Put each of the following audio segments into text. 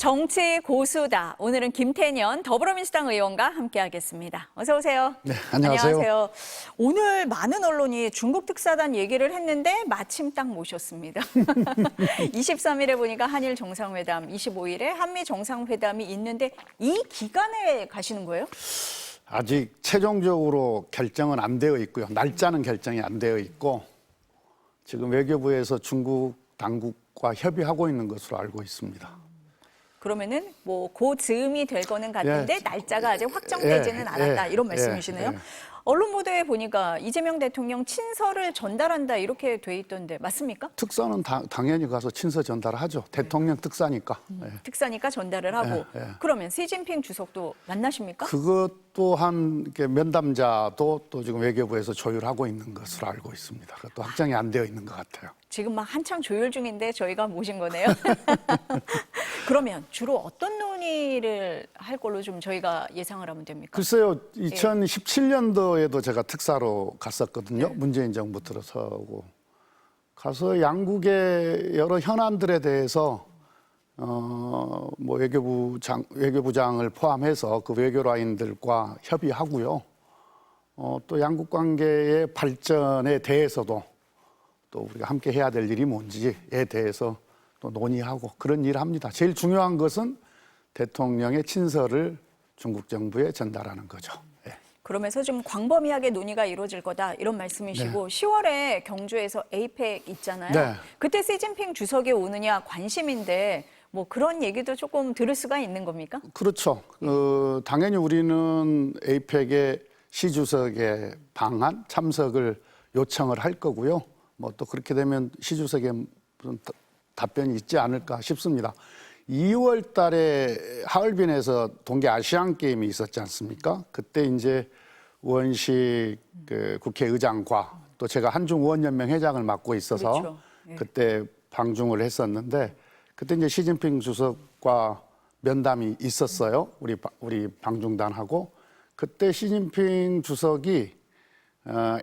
정치 고수다. 오늘은 김태년 더불어민주당 의원과 함께하겠습니다. 어서 오세요. 네, 안녕하세요. 오늘 많은 언론이 중국 특사단 얘기를 했는데 마침 딱 모셨습니다. 23일에 보니까 한일 정상회담, 25일에 한미 정상회담이 있는데 이 기간에 가시는 거예요? 아직 최종적으로 결정은 안 되어 있고요. 날짜는 결정이 안 되어 있고 지금 외교부에서 중국 당국과 협의하고 있는 것으로 알고 있습니다. 그러면은 뭐 그 즈음이 될 거는 같은데 날짜가 아직 확정되지는 않았다 이런 말씀이시네요. 언론 보도에 보니까 이재명 대통령 친서를 전달한다 이렇게 돼 있던데 맞습니까? 특사는 당연히 가서 친서 전달하죠. 대통령 특사니까. 특사니까 전달을 하고 그러면 시진핑 주석도 만나십니까? 그것 또한 면담자도 또 지금 외교부에서 조율하고 있는 것으로 알고 있습니다. 그것도 확정이 안 되어 있는 것 같아요. 지금 막 한창 조율 중인데 저희가 모신 거네요. 그러면 주로 어떤 논의를 할 걸로 좀 저희가 예상을 하면 됩니까? 글쎄요, 2017년도에도 제가 특사로 갔었거든요. 문재인 정부 들어서고 가서 양국의 여러 현안들에 대해서 뭐 외교부장을 포함해서 그 외교 라인들과 협의하고요. 또 양국 관계의 발전에 대해서도 또 우리가 함께 해야 될 일이 뭔지에 대해서 또 논의하고 그런 일을 합니다. 제일 중요한 것은 대통령의 친서를 중국 정부에 전달하는 거죠. 그러면서 좀 광범위하게 논의가 이루어질 거다 이런 말씀이시고 10월에 경주에서 에이펙 있잖아요. 그때 시진핑 주석이 오느냐 관심인데 뭐 그런 얘기도 조금 들을 수가 있는 겁니까? 그렇죠. 당연히 우리는 에이펙의 시 주석의 방한 참석을 요청을 할 거고요. 뭐 또 그렇게 되면 시 주석의 무슨 답변이 있지 않을까 싶습니다. 2월 달에 하얼빈에서 동계 아시안 게임이 있었지 않습니까? 그때 이제 우원식 국회의장과 또 제가 한중의원연맹 회장을 맡고 있어서 그렇죠. 그때 방중을 했었는데 그때 이제 시진핑 주석과 면담이 있었어요. 우리 방중단하고 그때 시진핑 주석이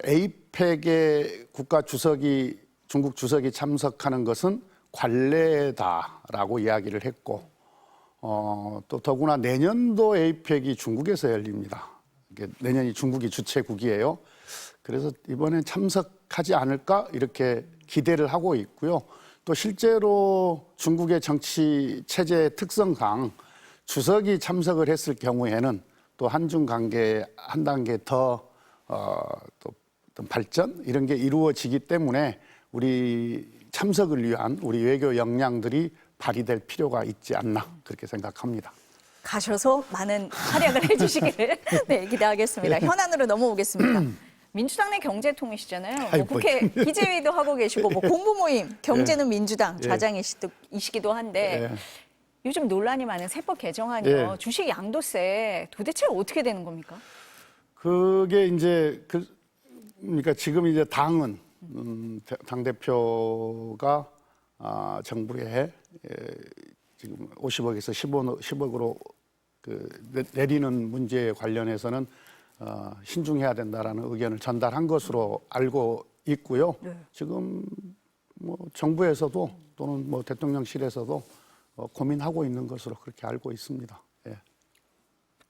에이펙의 국가 주석이 중국 주석이 참석하는 것은 관례다라고 이야기를 했고 또 더구나 내년도 에이펙이 중국에서 열립니다. 내년이 중국이 주최국이에요. 그래서 이번엔 참석하지 않을까 이렇게 기대를 하고 있고요. 또 실제로 중국의 정치 체제 특성상 주석이 참석을 했을 경우에는 또 한중 관계에 한 단계 더 또 어떤 발전 이런 게 이루어지기 때문에 우리 참석을 위한 우리 외교 역량들이 발휘될 필요가 있지 않나 그렇게 생각합니다. 가셔서 많은 활약을 해주시기를 기대하겠습니다. 현안으로 넘어오겠습니다. 민주당 내 경제통이시잖아요. 뭐 국회 기재위도 하고 계시고 뭐 공부 모임 경제는 민주당 좌장이시기도 한데 요즘 논란이 많은 세법 개정안이요. 주식 양도세 도대체 어떻게 되는 겁니까? 그게 이제 그러니까 지금 이제 당은 당 대표가 정부에 지금 50억에서 10억으로 내리는 문제에 관련해서는 신중해야 된다라는 의견을 전달한 것으로 알고 있고요. 지금 뭐 정부에서도 또는 뭐 대통령실에서도 고민하고 있는 것으로 그렇게 알고 있습니다.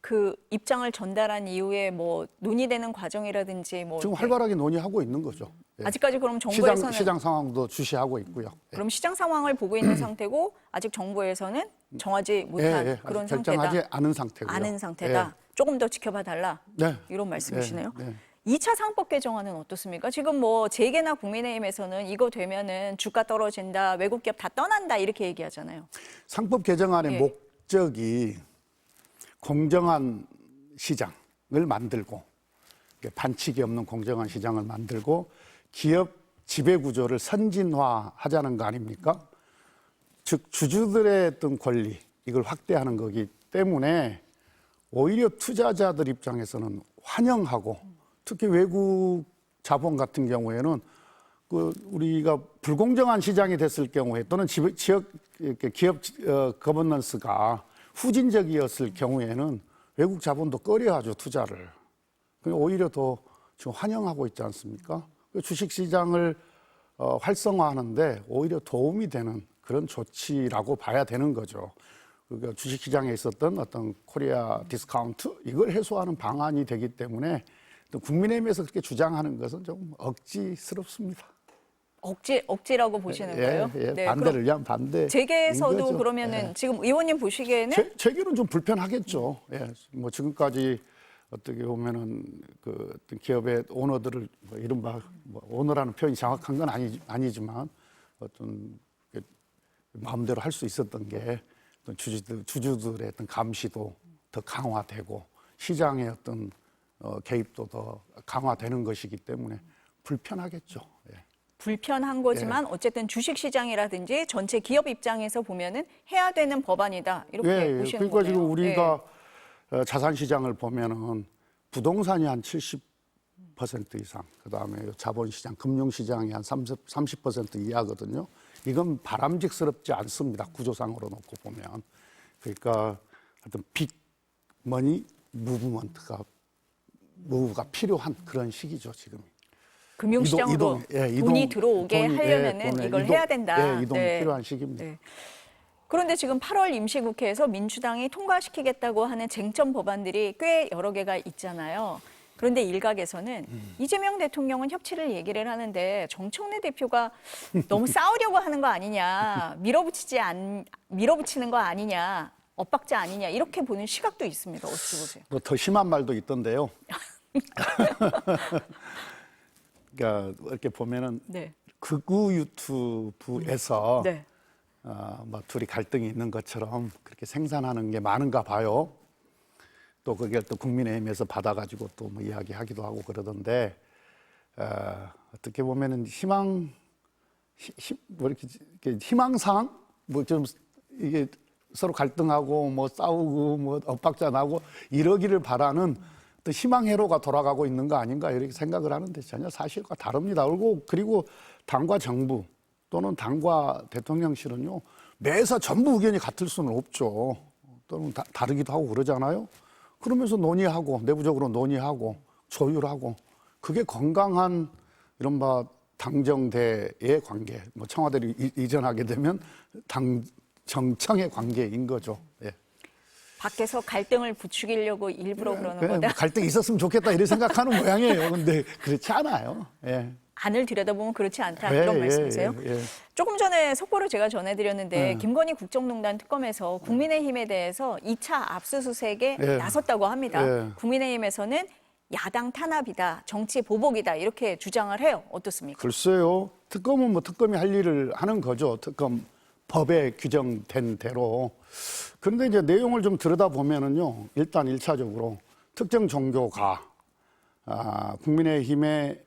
그 입장을 전달한 이후에 뭐 논의되는 과정이라든지 뭐 지금 활발하게 논의하고 있는 거죠. 아직까지 그럼 정부에서는 시장 상황도 주시하고 있고요. 그럼 시장 상황을 보고 있는 상태고 아직 정부에서는 정하지 못한 그런 상태다. 결정하지 않은 상태고요. 않은 상태다. 조금 더 지켜봐 달라. 이런 말씀이시네요. 2차 상법 개정안은 어떻습니까? 지금 뭐 재계나 국민의힘에서는 이거 되면은 주가 떨어진다, 외국 기업 다 떠난다 이렇게 얘기하잖아요. 상법 개정안의 목적이 공정한 시장을 만들고 반칙이 없는 공정한 시장을 만들고 기업 지배 구조를 선진화하자는 거 아닙니까? 즉 주주들의 어떤 권리 이걸 확대하는 거기 때문에 오히려 투자자들 입장에서는 환영하고 특히 외국 자본 같은 경우에는 우리가 불공정한 시장이 됐을 경우에 또는 지역 기업 거버넌스가 후진적이었을 경우에는 외국 자본도 꺼려하죠, 투자를. 오히려 더 지금 환영하고 있지 않습니까? 주식시장을 활성화하는데 오히려 도움이 되는 그런 조치라고 봐야 되는 거죠. 그 주식시장에 있었던 어떤 코리아 디스카운트 이걸 해소하는 방안이 되기 때문에 또 국민의힘에서 그렇게 주장하는 것은 좀 억지스럽습니다. 억지라고 보시는 거예요? 예, 네, 반대를 위한 반대. 재계에서도 그러면은 지금 의원님 보시기에는 재계는 좀 불편하겠죠. 예, 뭐 지금까지 어떻게 보면은 그 어떤 기업의 오너들을 뭐 이른바 뭐 오너라는 표현이 정확한 건 아니지만 어떤 마음대로 할 수 있었던 게 어떤 주주들의 어떤 감시도 더 강화되고 시장의 어떤 개입도 더 강화되는 것이기 때문에 불편하겠죠. 예. 불편한 거지만 어쨌든 주식시장이라든지 전체 기업 입장에서 보면은 해야 되는 법안이다 이렇게 보시는 그러니까 거네요. 지금 우리가 자산시장을 보면은 부동산이 한 70% 이상, 그다음에 자본시장, 금융시장이 한 30% 이하거든요. 이건 바람직스럽지 않습니다. 구조상으로 놓고 보면. 그러니까 어떤 빅머니 무브먼트가 필요한 그런 시기죠, 지금. 금융시장으로 돈이 들어오게 하려면은 이걸 해야 된다. 이동이 필요한 시기입니다. 네. 그런데 지금 8월 임시국회에서 민주당이 통과시키겠다고 하는 쟁점 법안들이 꽤 여러 개가 있잖아요. 그런데 일각에서는 이재명 대통령은 협치를 얘기를 하는데 정청래 대표가 너무 싸우려고 하는 거 아니냐, 밀어붙이는 거 아니냐, 엇박자 아니냐 이렇게 보는 시각도 있습니다. 어떻게 보세요? 뭐 더 심한 말도 있던데요. 그러니까 이렇게 보면은 극우 유튜브에서 뭐 둘이 갈등이 있는 것처럼 그렇게 생산하는 게 많은가 봐요. 또 그게 또 국민의힘에서 받아가지고 또 뭐 이야기하기도 하고 그러던데 어떻게 보면은 뭐 이렇게 희망사항 뭐 좀 이게 서로 갈등하고 뭐 싸우고 뭐 엇박자 나고 이러기를 바라는 또 희망회로가 돌아가고 있는 거 아닌가 이렇게 생각을 하는데 전혀 사실과 다릅니다. 그리고 당과 정부 또는 당과 대통령실은요 매사 전부 의견이 같을 수는 없죠. 또는 다르기도 하고 그러잖아요. 그러면서 논의하고 내부적으로 논의하고 조율하고 그게 건강한 이른바 당정대의 관계, 뭐 청와대를 이전하게 되면 정청의 관계인 거죠. 예. 밖에서 갈등을 부추기려고 일부러 그러는 거다. 뭐 갈등이 있었으면 좋겠다 이렇게 생각하는 모양이에요. 근데 그렇지 않아요. 예. 안을 들여다보면 그렇지 않다 이런 말씀이세요? 조금 전에 속보를 제가 전해드렸는데 김건희 국정농단 특검에서 국민의힘에 대해서 2차 압수수색에 나섰다고 합니다. 국민의힘에서는 야당 탄압이다, 정치 보복이다 이렇게 주장을 해요. 어떻습니까? 글쎄요. 특검은 뭐 특검이 할 일을 하는 거죠. 특검 법에 규정된 대로. 그런데 이제 내용을 좀 들여다보면은요. 일단 1차적으로 특정 종교가 국민의힘의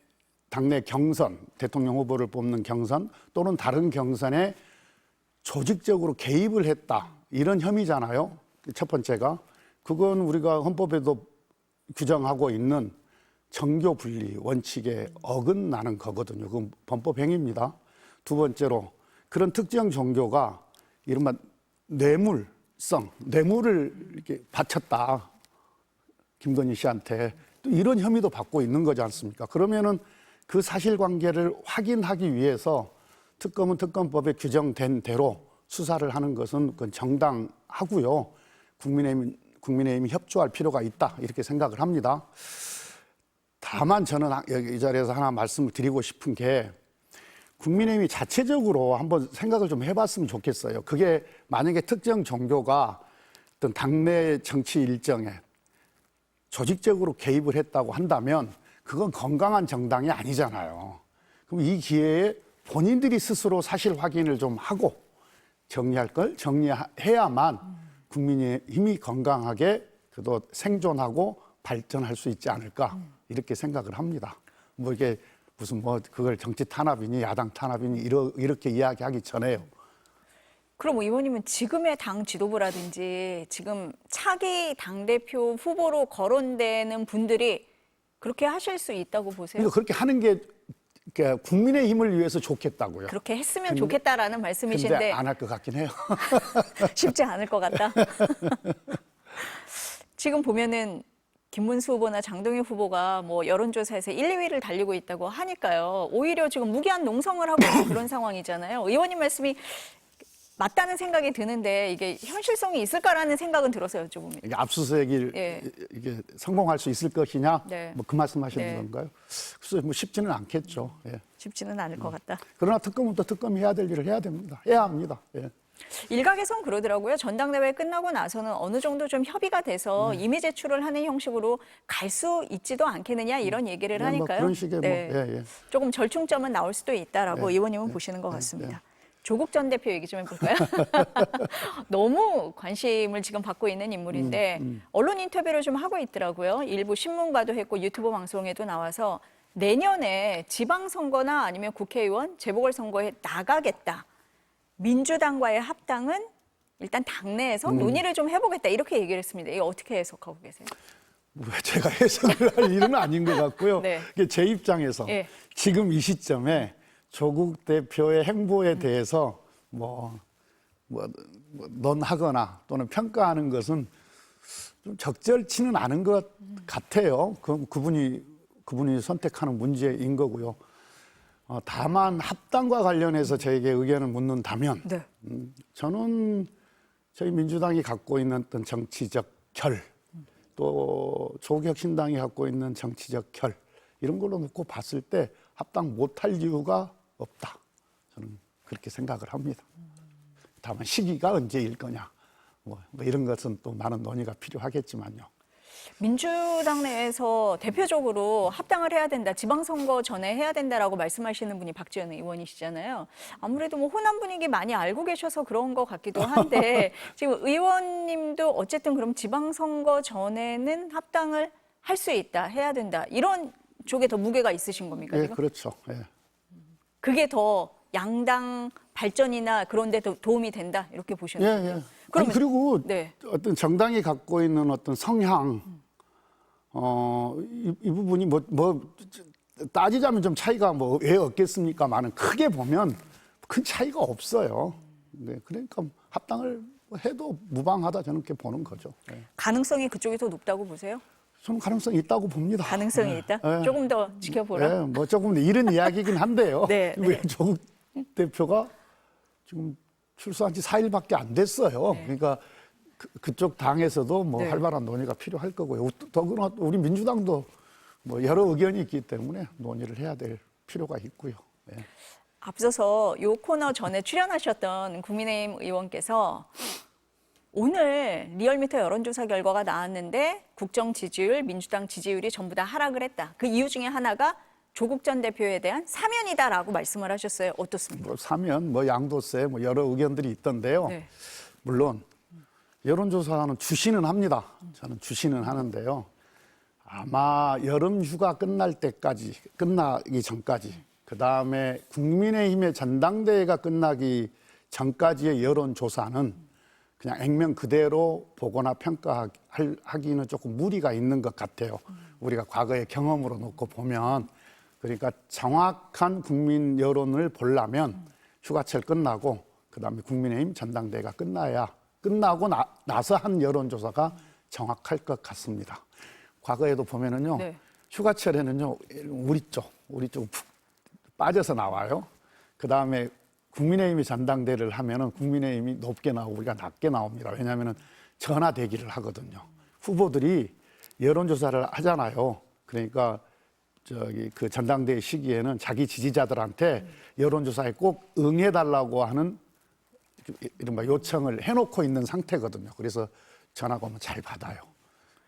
당내 경선, 대통령 후보를 뽑는 경선 또는 다른 경선에 조직적으로 개입을 했다. 이런 혐의잖아요. 첫 번째가. 그건 우리가 헌법에도 규정하고 있는 정교 분리 원칙에 어긋나는 거거든요. 그건 범법 행위입니다. 두 번째로 그런 특정 종교가 이른바 뇌물을 이렇게 바쳤다. 김건희 씨한테 또 이런 혐의도 받고 있는 거지 않습니까? 그러면은 그 사실관계를 확인하기 위해서 특검은 특검법에 규정된 대로 수사를 하는 것은 그건 정당하고요. 국민의힘이 협조할 필요가 있다 이렇게 생각을 합니다. 다만 저는 이 자리에서 하나 말씀을 드리고 싶은 게 국민의힘이 자체적으로 한번 생각을 좀 해봤으면 좋겠어요. 그게 만약에 특정 종교가 어떤 당내 정치 일정에 조직적으로 개입을 했다고 한다면 그건 건강한 정당이 아니잖아요. 그럼 이 기회에 본인들이 스스로 사실 확인을 좀 하고 정리할 걸 정리해야만 국민의힘이 건강하게 그래도 생존하고 발전할 수 있지 않을까 이렇게 생각을 합니다. 뭐 이게 무슨 뭐 그걸 정치 탄압이니 야당 탄압이니 이렇게 이야기하기 전에요. 그럼 의원님은 지금의 당 지도부라든지 지금 차기 당대표 후보로 거론되는 분들이 그렇게 하실 수 있다고 보세요? 그러니까 그렇게 하는 게 국민의힘을 위해서 좋겠다고요. 그렇게 했으면 좋겠다라는 말씀이신데 근데 안 할 것 같긴 해요. 쉽지 않을 것 같다. 지금 보면은 김문수 후보나 장동혁 후보가 뭐 여론조사에서 1, 2위를 달리고 있다고 하니까요. 오히려 지금 무기한 농성을 하고 있는 그런 상황이잖아요. 의원님 말씀이 맞다는 생각이 드는데 이게 현실성이 있을까라는 생각은 들어서 여쭤봅니다. 이게 압수수색이 예. 이게 성공할 수 있을 것이냐, 네. 뭐 그 말씀하시는 네. 건가요? 글쎄 뭐 쉽지는 않겠죠. 예. 쉽지는 않을 것 같다. 그러나 특검은 또 특검이 해야 될 일을 해야 됩니다. 해야 합니다. 예. 일각에선 그러더라고요. 전당대회 끝나고 나서는 어느 정도 좀 협의가 돼서 이미 제출을 하는 형식으로 갈 수 있지도 않겠느냐 이런 얘기를 네, 뭐 하니까요. 그런 식의 뭐, 예. 조금 절충점은 나올 수도 있다라고 네. 의원님은 보시는 것 같습니다. 조국 전 대표 얘기 좀 해볼까요? 너무 관심을 지금 받고 있는 인물인데 언론 인터뷰를 좀 하고 있더라고요. 일부 신문과도 했고 유튜브 방송에도 나와서 내년에 지방선거나 아니면 국회의원 재보궐선거에 나가겠다. 민주당과의 합당은 일단 당내에서 논의를 좀 해보겠다 이렇게 얘기를 했습니다. 이거 어떻게 해석하고 계세요? 뭐 제가 해석을 할 일은 아닌 것 같고요. 네. 이게 제 입장에서 예. 지금 이 시점에 조국 대표의 행보에 대해서 논하거나 또는 평가하는 것은 좀 적절치는 않은 것 같아요. 그분이 선택하는 문제인 거고요. 다만 합당과 관련해서 저에게 의견을 묻는다면 네. 저는 저희 민주당이 갖고 있는 어떤 정치적 결, 또 조국혁신당이 갖고 있는 정치적 결 이런 걸로 놓고 봤을 때 합당 못할 이유가 없다. 저는 그렇게 생각을 합니다. 다만 시기가 언제일 거냐, 뭐 이런 것은 또 많은 논의가 필요하겠지만요. 민주당 내에서 대표적으로 합당을 해야 된다, 지방선거 전에 해야 된다라고 말씀하시는 분이 박지원 의원이시잖아요. 아무래도 뭐 호남 분위기 많이 알고 계셔서 그런 것 같기도 한데 지금 의원님도 어쨌든 그럼 지방선거 전에는 합당을 할 수 있다, 해야 된다 이런 쪽에 더 무게가 있으신 겁니까? 예, 지금? 그렇죠. 예. 그게 더 양당 발전이나 그런 데 더 도움이 된다 이렇게 보시는 예, 거죠? 예. 그러면 그리고 네. 어떤 정당이 갖고 있는 어떤 성향, 이 부분이 따지자면 좀 차이가 왜 없겠습니까만은 크게 보면 큰 차이가 없어요. 네, 그러니까 합당을 해도 무방하다 저는 그렇게 보는 거죠. 네. 가능성이 그쪽이 더 높다고 보세요? 저는 가능성이 있다고 봅니다. 가능성이 있다? 네. 조금 더 지켜보라. 네, 뭐 조금 이런 이야기긴 한데요. 네, 왜 네. 조국 대표가 지금 출소한 지 4일밖에 안 됐어요. 네. 그러니까 그쪽 당에서도 뭐 네. 활발한 논의가 필요할 거고요. 더구나 우리 민주당도 뭐 여러 의견이 있기 때문에 논의를 해야 될 필요가 있고요. 네. 앞서서 요 코너 전에 출연하셨던 국민의힘 의원께서 오늘 리얼미터 여론조사 결과가 나왔는데 국정 지지율, 민주당 지지율이 전부 다 하락을 했다. 그 이유 중에 하나가 조국 전 대표에 대한 사면이다라고 말씀을 하셨어요. 어떻습니까? 뭐 사면, 뭐 양도세, 뭐 여러 의견들이 있던데요. 네. 물론 여론조사는 주시는 합니다. 저는 주시는 하는데요. 아마 여름 휴가 끝나기 전까지, 그 다음에 국민의힘의 전당대회가 끝나기 전까지의 여론조사는 그냥 액면 그대로 보거나 평가하기는 조금 무리가 있는 것 같아요. 우리가 과거의 경험으로 놓고 보면. 그러니까 정확한 국민 여론을 보려면 휴가철 끝나고 그다음에 국민의힘 전당대회가 끝나고 나서 한 여론조사가 정확할 것 같습니다. 과거에도 보면은요. 네. 휴가철에는요. 우리 쪽 푹 빠져서 나와요. 그다음에 국민의힘이 전당대회를 하면은 국민의힘이 높게 나오고 우리가 낮게 나옵니다. 왜냐하면은 전화 대기를 하거든요. 후보들이 여론조사를 하잖아요. 그러니까 그 전당대회 시기에는 자기 지지자들한테 여론조사에 꼭 응해달라고 하는 이른바 요청을 해놓고 있는 상태거든요. 그래서 전화가 오면 잘 받아요.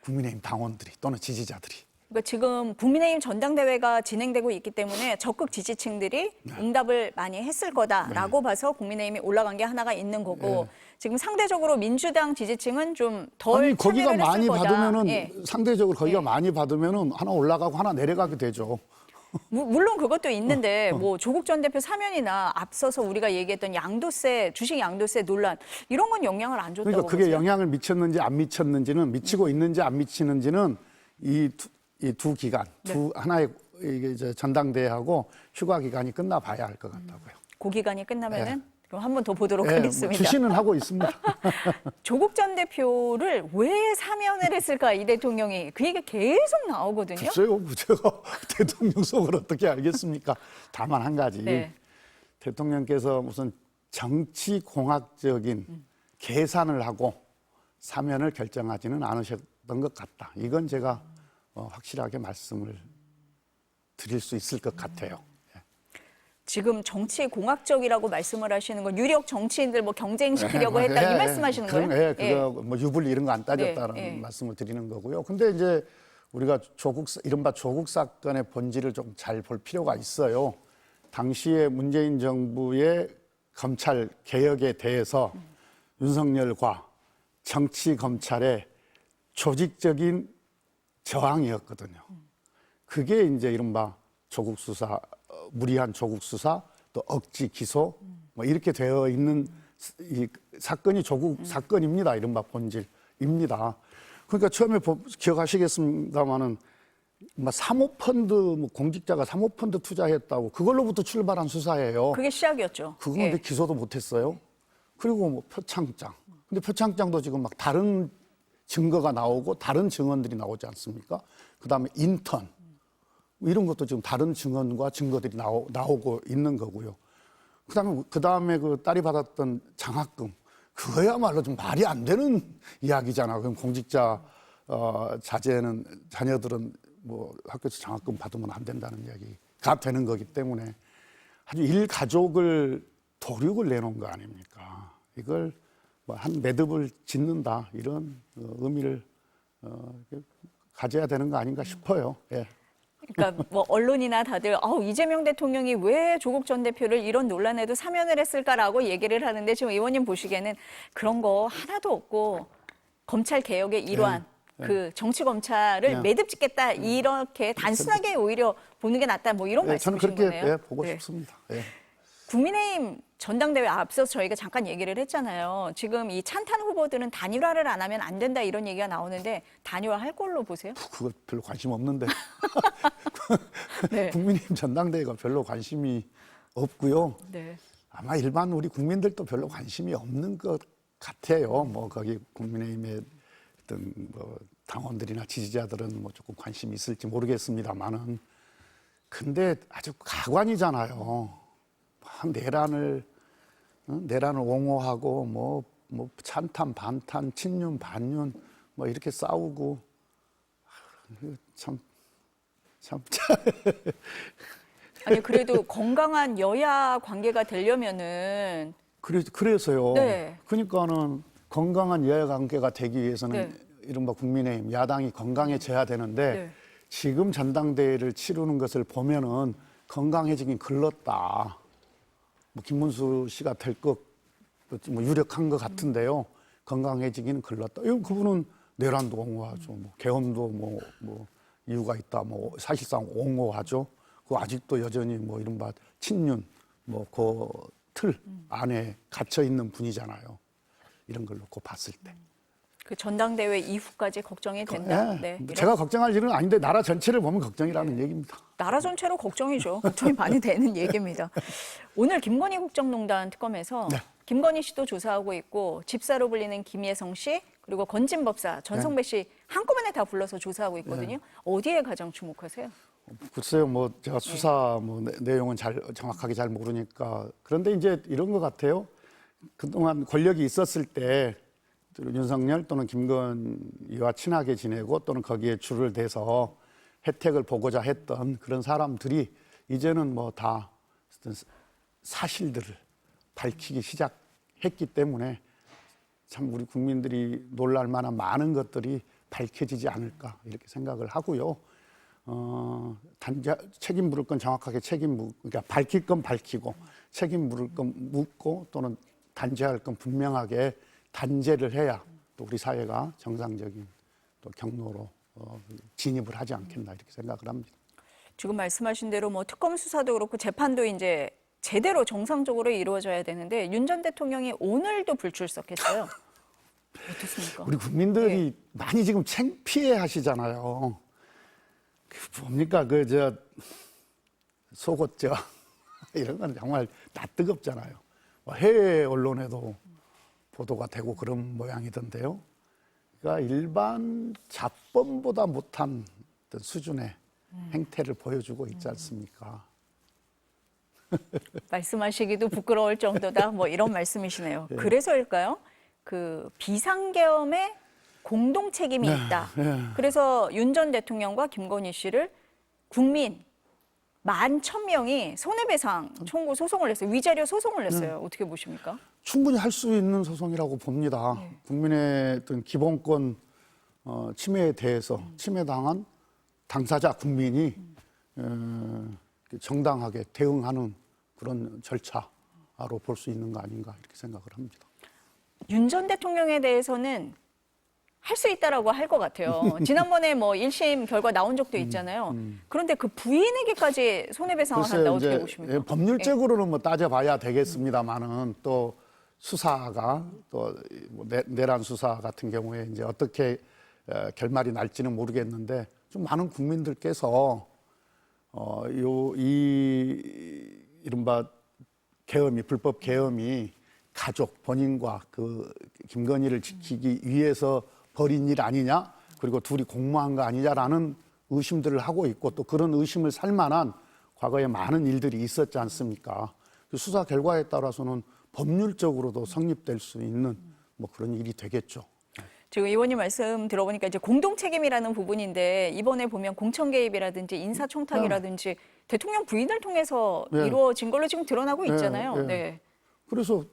국민의힘 당원들이 또는 지지자들이. 그러니까 지금 국민의힘 전당대회가 진행되고 있기 때문에 적극 지지층들이 응답을 많이 했을 거다라고 봐서 국민의힘이 올라간 게 하나가 있는 거고 지금 상대적으로 민주당 지지층은 좀 덜 거기가 참여를 많이 했을 거다. 받으면은 예. 상대적으로 거기가 많이 받으면은 하나 올라가고 하나 내려가게 되죠. 물론 그것도 있는데 뭐 조국 전 대표 사면이나 앞서서 우리가 얘기했던 양도세, 주식 양도세 논란 이런 건 영향을 안 줬다고 그러니까 그게 보세요? 영향을 미쳤는지 안 미쳤는지는 미치고 있는지 안 미치는지는 이 두 기간, 하나의 이게 이제 전당대회하고 휴가 기간이 끝나 봐야 할 것 같다고요. 그 기간이 끝나면은 그럼 한 번 더 보도록 뭐 하겠습니다. 주시는 하고 있습니다. 조국 전 대표를 왜 사면을 했을까 이 대통령이 그 얘기가 계속 나오거든요. 글쎄요, 제가 대통령 속을 어떻게 알겠습니까? 다만 한 가지, 네. 대통령께서 무슨 정치공학적인 계산을 하고 사면을 결정하지는 않으셨던 것 같다. 이건 제가 확실하게 말씀을 드릴 수 있을 것 같아요. 지금 정치 공학적이라고 말씀을 하시는 건 유력 정치인들 뭐 경쟁시키려고 했다 이 말씀하시는 거예요? 그거 뭐 유불리 이런 거 안 따졌다는 네, 말씀을 드리는 거고요. 근데 이제 우리가 이른바 조국 사건의 본질을 좀 잘 볼 필요가 있어요. 당시에 문재인 정부의 검찰 개혁에 대해서 윤석열과 정치 검찰의 조직적인 저항이었거든요. 그게 이제 이른바 조국 수사, 무리한 조국 수사, 또 억지 기소, 뭐 이렇게 되어 있는 이 사건이 조국 사건입니다. 이른바 본질입니다. 그러니까 처음에 기억하시겠습니다만은 사모펀드, 뭐 공직자가 사모펀드 투자했다고 그걸로부터 출발한 수사예요. 그게 시작이었죠. 그거 근데 기소도 못했어요. 그리고 뭐 표창장. 근데 표창장도 지금 막 다른 증거가 나오고 다른 증언들이 나오지 않습니까? 그 다음에 인턴. 이런 것도 지금 다른 증언과 증거들이 나오고 있는 거고요. 그다음에 그 딸이 받았던 장학금. 그거야말로 좀 말이 안 되는 이야기잖아. 그럼 공직자 자제는 자녀들은 뭐 학교에서 장학금 받으면 안 된다는 이야기가 되는 거기 때문에 아주 일가족을 도륙을 내놓은 거 아닙니까? 이걸 뭐 한 매듭을 짓는다 이런 의미를 가져야 되는 거 아닌가 싶어요. 예. 그러니까 뭐 언론이나 다들 이재명 대통령이 왜 조국 전 대표를 이런 논란에도 사면을 했을까라고 얘기를 하는데 지금 의원님 보시기에는 그런 거 하나도 없고 검찰 개혁의 일환 그 정치 검찰을 매듭 짓겠다 이렇게 단순하게 오히려 보는 게 낫다 뭐 이런 저는 말씀이신 그렇게 거네요. 보고 싶습니다. 예. 국민의힘 전당대회 앞서서 저희가 잠깐 얘기를 했잖아요. 지금 이 찬탄 후보들은 단일화를 안 하면 안 된다 이런 얘기가 나오는데 단일화 할 걸로 보세요? 그거 별로 관심 없는데 네. 국민의힘 전당대회가 별로 관심이 없고요. 네. 아마 일반 우리 국민들도 별로 관심이 없는 것 같아요. 뭐 거기 국민의힘의 어떤 뭐 당원들이나 지지자들은 뭐 조금 관심이 있을지 모르겠습니다만은 근데 아주 가관이잖아요. 내란을 옹호하고 뭐 찬탄 반탄 친윤 반윤 뭐 이렇게 싸우고 참 아니 그래도 건강한 여야 관계가 되려면은 그래서요. 네. 그러니까는 건강한 여야 관계가 되기 위해서는 네. 이른바 국민의힘 야당이 건강해져야 되는데 네. 지금 전당대회를 치르는 것을 보면은 건강해지긴 글렀다. 뭐 김문수 씨가 될 것 뭐 유력한 것 같은데요. 건강해지기는 글렀다. 그분은 내란도 옹호하죠. 뭐 계엄도 뭐 이유가 있다. 뭐 사실상 옹호하죠. 그 아직도 여전히 뭐 이른바 친윤 뭐 그 틀 안에 갇혀 있는 분이잖아요. 이런 걸 놓고 봤을 때. 그 전당대회 이후까지 걱정이 된다. 네. 네. 제가 걱정할 일은 아닌데 나라 전체를 보면 걱정이라는 얘기입니다. 나라 전체로 걱정이죠. 걱정이 많이 되는 얘기입니다. 오늘 김건희 국정농단 특검에서 네. 김건희 씨도 조사하고 있고 집사로 불리는 김예성 씨 그리고 건진 법사 전성배 씨 한꺼번에 다 불러서 조사하고 있거든요. 어디에 가장 주목하세요? 글쎄요, 뭐 제가 수사 뭐 내용은 정확하게 잘 모르니까 그런데 이제 이런 것 같아요. 그동안 권력이 있었을 때 윤석열 또는 김건희와 친하게 지내고 또는 거기에 줄을 대서 혜택을 보고자 했던 그런 사람들이 이제는 뭐 다 사실들을 밝히기 시작했기 때문에 참 우리 국민들이 놀랄 만한 많은 것들이 밝혀지지 않을까 이렇게 생각을 하고요. 책임 물을 건 정확하게 그러니까 밝힐 건 밝히고 책임 물을 건 묻고 또는 단죄할 건 분명하게 단죄를 해야 또 우리 사회가 정상적인 또 경로로 진입을 하지 않겠나 이렇게 생각을 합니다. 지금 말씀하신 대로 뭐 특검 수사도 그렇고 재판도 이제 제대로 정상적으로 이루어져야 되는데 윤 전 대통령이 오늘도 불출석했어요. 어떻습니까? 우리 국민들이 많이 지금 창피해 하시잖아요. 뭡니까 속옷 이런 건 정말 낯뜨겁잖아요. 해외 언론에도 보도가 되고 그런 모양이던데요. 그러니까 일반 자범보다 못한 어떤 수준의 행태를 보여주고 있지 않습니까? 말씀하시기도 부끄러울 정도다. 뭐 이런 말씀이시네요. 그래서일까요? 그 비상계엄에 공동 책임이 있다. 그래서 윤 전 대통령과 김건희 씨를 국민 11,000명이 손해배상 청구 소송을 냈어요. 위자료 소송을 냈어요. 어떻게 보십니까? 충분히 할 수 있는 소송이라고 봅니다. 국민의 어떤 기본권 침해에 대해서 침해당한 당사자 국민이 정당하게 대응하는 그런 절차로 볼 수 있는 거 아닌가 이렇게 생각을 합니다. 윤 전 대통령에 대해서는 할 수 있다라고 할 것 같아요. 지난번에 뭐 1심 결과 나온 적도 있잖아요. 그런데 그 부인에게까지 손해배상을 한다 어떻게 보십니까? 법률적으로는 뭐 따져봐야 되겠습니다만은 또 수사가 또 뭐 내란 수사 같은 경우에 이제 어떻게 결말이 날지는 모르겠는데 좀 많은 국민들께서 이 이른바 계엄이 불법 계엄이 가족 본인과 그 김건희를 지키기 위해서 벌인 일 아니냐 그리고 둘이 공모한 거 아니냐라는 의심들을 하고 있고 또 그런 의심을 살 만한 과거에 많은 일들이 있었지 않습니까? 그 수사 결과에 따라서는 법률적으로도 성립될 수 있는 뭐 그런 일이 되겠죠. 지금 의원님 말씀 들어보니까 이제 공동 책임이라는 부분인데 이번에 보면 공천 개입이라든지 인사 청탁이라든지 대통령 부인을 통해서 이루어진 걸로 지금 드러나고 있잖아요. 네. 그래서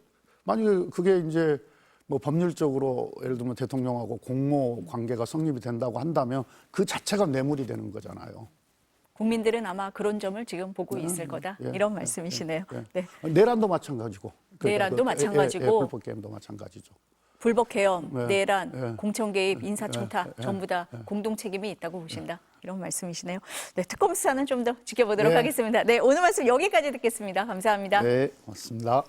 만약에 그게 이제 뭐 법률적으로 예를 들면 대통령하고 공모 관계가 성립이 된다고 한다면 그 자체가 뇌물이 되는 거잖아요. 국민들은 아마 그런 점을 지금 보고 있을 거다. 이런 말씀이시네요. 네. 내란도 마찬가지고. 내란도 마찬가지고. 불법 계엄도 마찬가지죠. 불법 계엄, 내란, 공천 개입, 인사 청탁 전부 다 공동 책임이 있다고 보신다. 이런 말씀이시네요. 네, 특검 수사는 좀 더 지켜보도록 하겠습니다. 네, 오늘 말씀 여기까지 듣겠습니다. 감사합니다. 네, 고맙습니다.